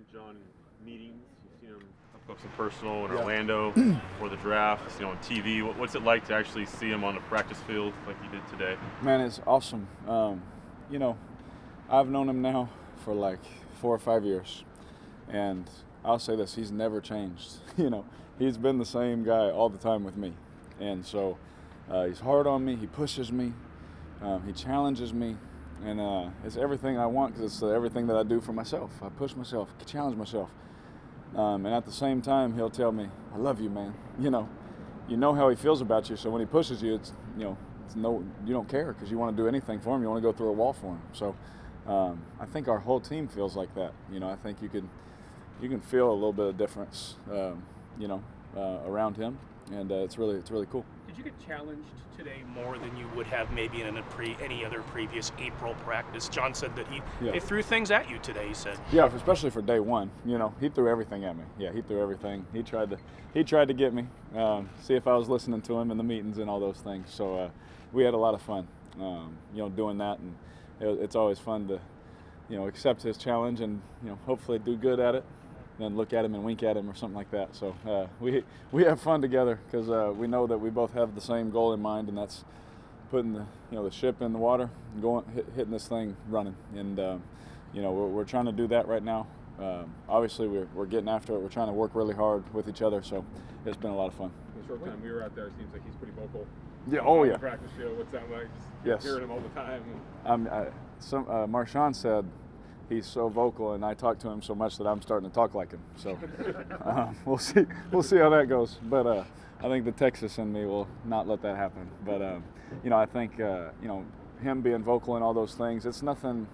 seen John in meetings. You've seen him up close and personal in Orlando for the draft. You've seen him on TV. What's it like to actually see him on the practice field like you did today? Man, it's awesome. I've known him now for like 4 or 5 years, and I'll say this: he's never changed. He's been the same guy all the time with me, and so he's hard on me. He pushes me. He challenges me. And it's everything I want because it's everything that I do for myself. I push myself, challenge myself. And at the same time, he'll tell me, I love you, man. You know how he feels about you. So when he pushes you, you don't care because you want to do anything for him. You want to go through a wall for him. So I think our whole team feels like that. I think you can feel a little bit of difference, around him. And it's really cool. Did you get challenged today more than you would have maybe in any other previous April practice? John said that they threw things at you today, he said. Yeah, especially for day one. He threw everything at me. Yeah, he threw everything. He tried to get me, see if I was listening to him in the meetings and all those things. So we had a lot of fun, doing that. And it's always fun to, accept his challenge and, hopefully do good at it. Then look at him and wink at him or something like that. So we have fun together because we know that we both have the same goal in mind, and that's putting the ship in the water and hitting this thing running. And we're trying to do that right now. Obviously we're getting after it. We're trying to work really hard with each other. So it's been a lot of fun. The short time we were out there, it seems like he's pretty vocal. Yeah. Oh yeah. Practice field. What's that like? Yes. Hearing him all the time. Marshawn said he's so vocal, and I talk to him so much that I'm starting to talk like him. So we'll see how that goes. But I think the Texas in me will not let that happen. But I think him being vocal and all those things, it's nothing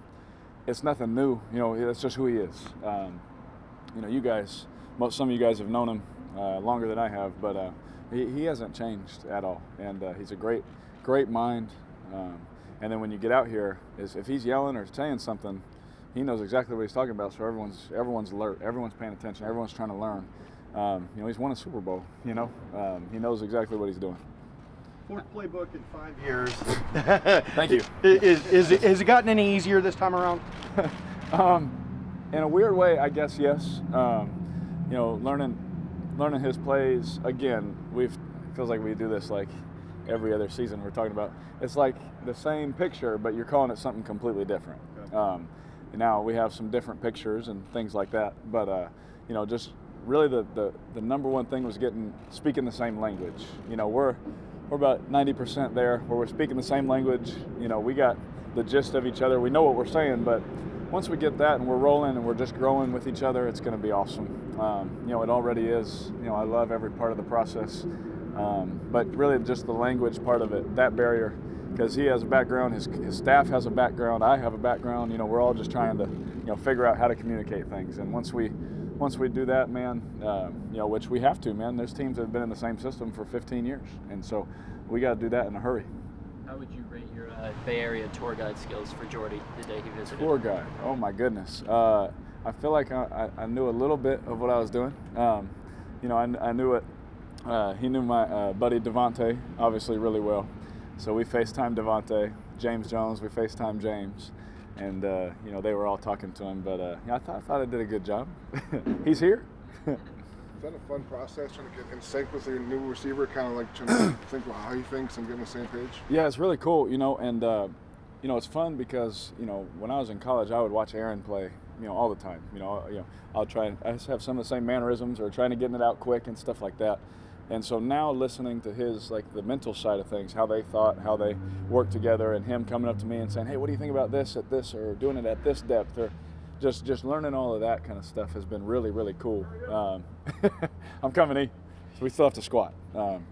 new. That's just who he is. You guys, some of you guys have known him longer than I have, but he hasn't changed at all, and he's a great mind. And then when you get out here, if he's yelling or saying something, he knows exactly what he's talking about. So everyone's alert, everyone's paying attention, everyone's trying to learn. He's won a Super Bowl. He knows exactly what he's doing. Fourth playbook in 5 years. Thank you. Has it gotten any easier this time around? In a weird way, I guess yes. Learning his plays again. It feels like we do this like every other season. We're talking about it's like the same picture, but you're calling it something completely different. Okay. Now we have some different pictures and things like that, but just really the number one thing was speaking the same language. We're about 90% there where we're speaking the same language. We got the gist of each other. We know what we're saying, but once we get that and we're rolling and we're just growing with each other, it's going to be awesome. It already is. I love every part of the process, but really just the language part of it, that barrier. Because he has a background, his staff has a background, I have a background. We're all just trying to, figure out how to communicate things. And once we do that, man, which we have to, man. There's teams that have been in the same system for 15 years, and so we got to do that in a hurry. How would you rate your Bay Area tour guide skills for Jordy the day he visited? Tour guide, oh my goodness. I feel like I knew a little bit of what I was doing. I knew it. He knew my buddy Devontae obviously really well. So we FaceTimed Devontae, James Jones, we FaceTimed James, and they were all talking to him. But I thought I did a good job. He's here. Is that a fun process, trying to get in sync with your new receiver, kind of like trying to think about how he thinks and get on the same page? Yeah, it's really cool, and it's fun because when I was in college, I would watch Aaron play, all the time. I just have some of the same mannerisms or trying to get it out quick and stuff like that. And so now listening to his, the mental side of things, how they thought, how they worked together, and him coming up to me and saying, hey, what do you think about this at this, or doing it at this depth, or just learning all of that kind of stuff has been really, really cool. I'm coming, E. So we still have to squat. No,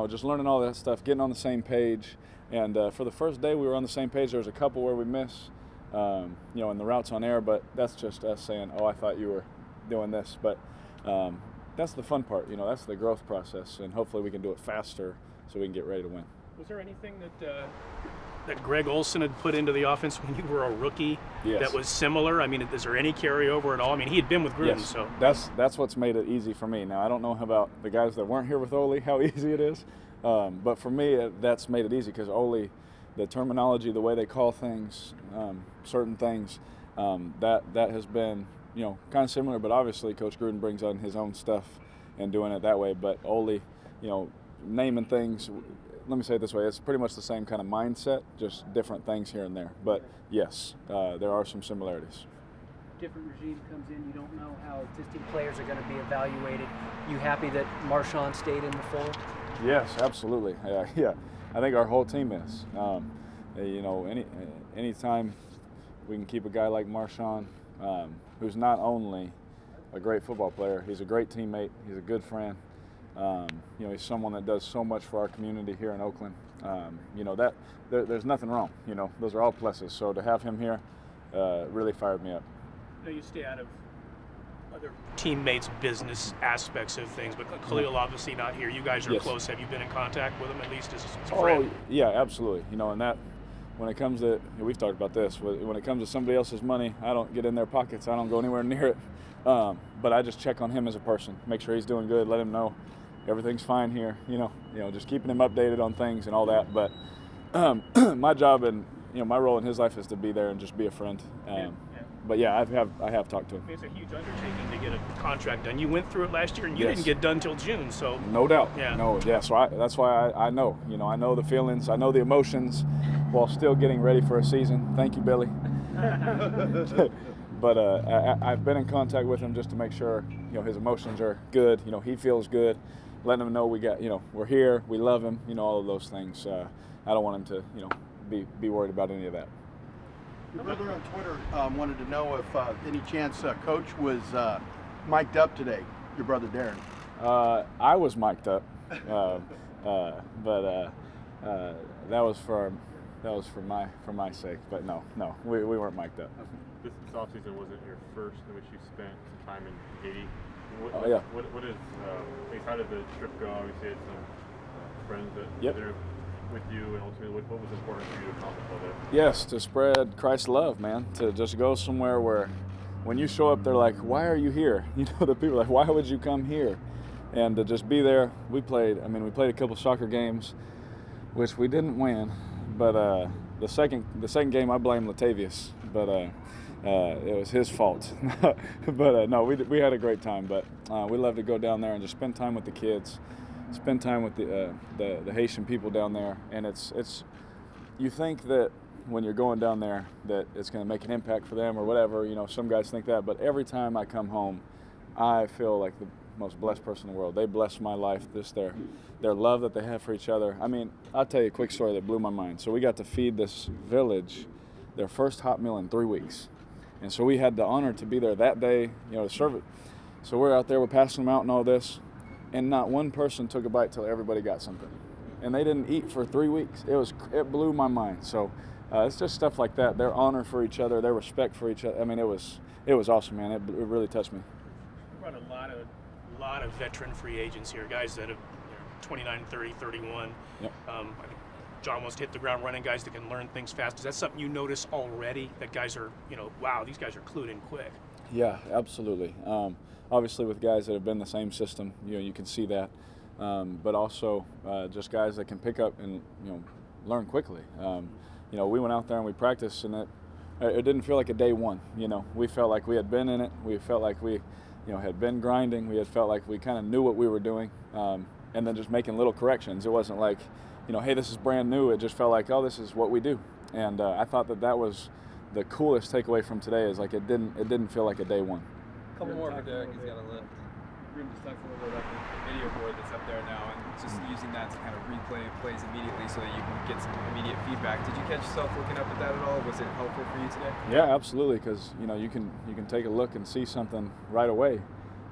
just learning all that stuff, getting on the same page. And for the first day we were on the same page. There was a couple where we missed, in the routes on air, but that's just us saying, oh, I thought you were doing this. But that's the fun part, that's the growth process, and hopefully we can do it faster so we can get ready to win. Was there anything that Greg Olson had put into the offense when you were a rookie that was similar? I mean, is there any carryover at all? I mean, he had been with Gruden, yes. So. That's what's made it easy for me. Now, I don't know about the guys that weren't here with Ole, how easy it is, but for me, that's made it easy because Ole, the terminology, the way they call things, certain things, that has been kind of similar, but obviously Coach Gruden brings on his own stuff and doing it that way. But Ole, naming things, let me say it this way, it's pretty much the same kind of mindset, just different things here and there. But yes, there are some similarities. Different regime comes in, you don't know how existing players are going to be evaluated. You happy that Marshawn stayed in the fold? Yes, absolutely. Yeah, I think our whole team is. Anytime we can keep a guy like Marshawn, who's not only a great football player, he's a great teammate, he's a good friend. He's someone that does so much for our community here in Oakland. There's nothing wrong. Those are all pluses. So to have him here really fired me up. You stay out of other teammates' business aspects of things, but Khalil obviously not here. You guys are close. Have you been in contact with him at least as a friend? Oh, yeah, absolutely. And that when it comes to, we've talked about this, when it comes to somebody else's money, I don't get in their pockets. I don't go anywhere near it. But I just check on him as a person, make sure he's doing good, let him know everything's fine here. Just keeping him updated on things and all that. But my job and my role in his life is to be there and just be a friend. But yeah, I have talked to him. It's a huge undertaking to get a contract done. You went through it last year, and you didn't get done till June. So no doubt. Yeah. So that's why I know. I know the feelings, I know the emotions, while still getting ready for a season. Thank you, Billy. But I've been in contact with him just to make sure his emotions are good. He feels good. Letting him know we're here, we love him. All of those things. I don't want him to be worried about any of that. Your brother on Twitter wanted to know if any chance Coach was mic'd up today. Your brother Darren. I was mic'd up, but that was for my sake. But no, we weren't mic'd up. This offseason wasn't your first in which you spent some time in Haiti. What is how did the trip go? Obviously, you had some friends that there with you, and ultimately, what was important for you to accomplish all that? Yes, to spread Christ's love, man. To just go somewhere where, when you show up, they're like, "Why are you here?" The people are like, "Why would you come here?" And to just be there. We played a couple soccer games, which we didn't win, but the second game I blame Latavius, but it was his fault. But no, we had a great time. But we love to go down there and just spend time with the kids. Spend time with the Haitian people down there, and it's you think that when you're going down there that it's going to make an impact for them or whatever. Some guys think that, but every time I come home, I feel like the most blessed person in the world. They bless my life. Just their love that they have for each other. I'll tell you a quick story that blew my mind. So we got to feed this village their first hot meal in 3 weeks, and so we had the honor to be there that day, to serve it. So we're out there, we're passing them out and all this. And not one person took a bite till everybody got something, and they didn't eat for 3 weeks. It blew my mind. So it's just stuff like that. Their honor for each other, their respect for each other. It was awesome, man. It really touched me. We brought a lot of veteran free agents here, guys that have 29, 30, 31. Yep. I think John wants to hit the ground running, guys that can learn things fast. Is that something you notice already? That guys are, wow, these guys are clued in quick. Yeah, absolutely. Obviously, with guys that have been in the same system, you can see that. But also just guys that can pick up and learn quickly. We went out there and we practiced, and it didn't feel like a day one. We felt like we had been in it. We felt like we had been grinding. We had felt like we kind of knew what we were doing, and then just making little corrections. It wasn't like, hey, this is brand new. It just felt like, oh, this is what we do. And I thought that was the coolest takeaway from today. Is like it didn't feel like a day one. Couple more for Derek. He's got a lift. We're just talking a little bit about the video board that's up there now, and just using that to kind of replay plays immediately so that you can get some immediate feedback. Did you catch yourself looking up at that at all? Was it helpful for you today? Yeah, absolutely. Because you can take a look and see something right away,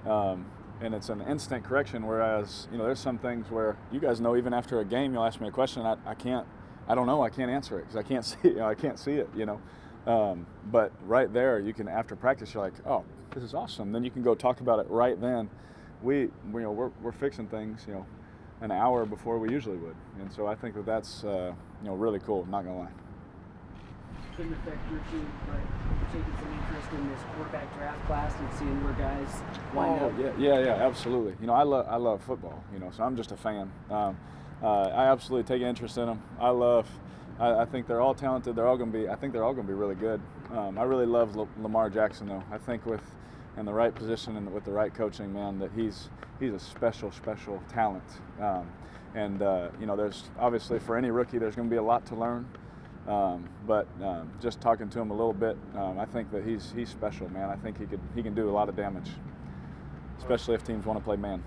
and it's an instant correction. Whereas there's some things where you guys know, even after a game, you'll ask me a question, I don't know, I can't answer it because I can't see it. I can't see it. But right there, you can, after practice, you're like, oh, this is awesome. Then you can go talk about it right then. We're fixing things, an hour before we usually would, and so I think that's really cool. Not gonna lie. Couldn't affect your team, but taking some interest in this quarterback draft class and seeing where guys wind up. Yeah, absolutely. I love football. So I'm just a fan. I absolutely take an interest in them. I think they're all talented. I think they're all gonna be really good. I really love Lamar Jackson, though. I think with in the right position and with the right coaching, man, that he's a special talent. You know, there's obviously for any rookie, there's going to be a lot to learn. But just talking to him a little bit, I think that he's special, man. I think he can do a lot of damage, especially if teams want to play man.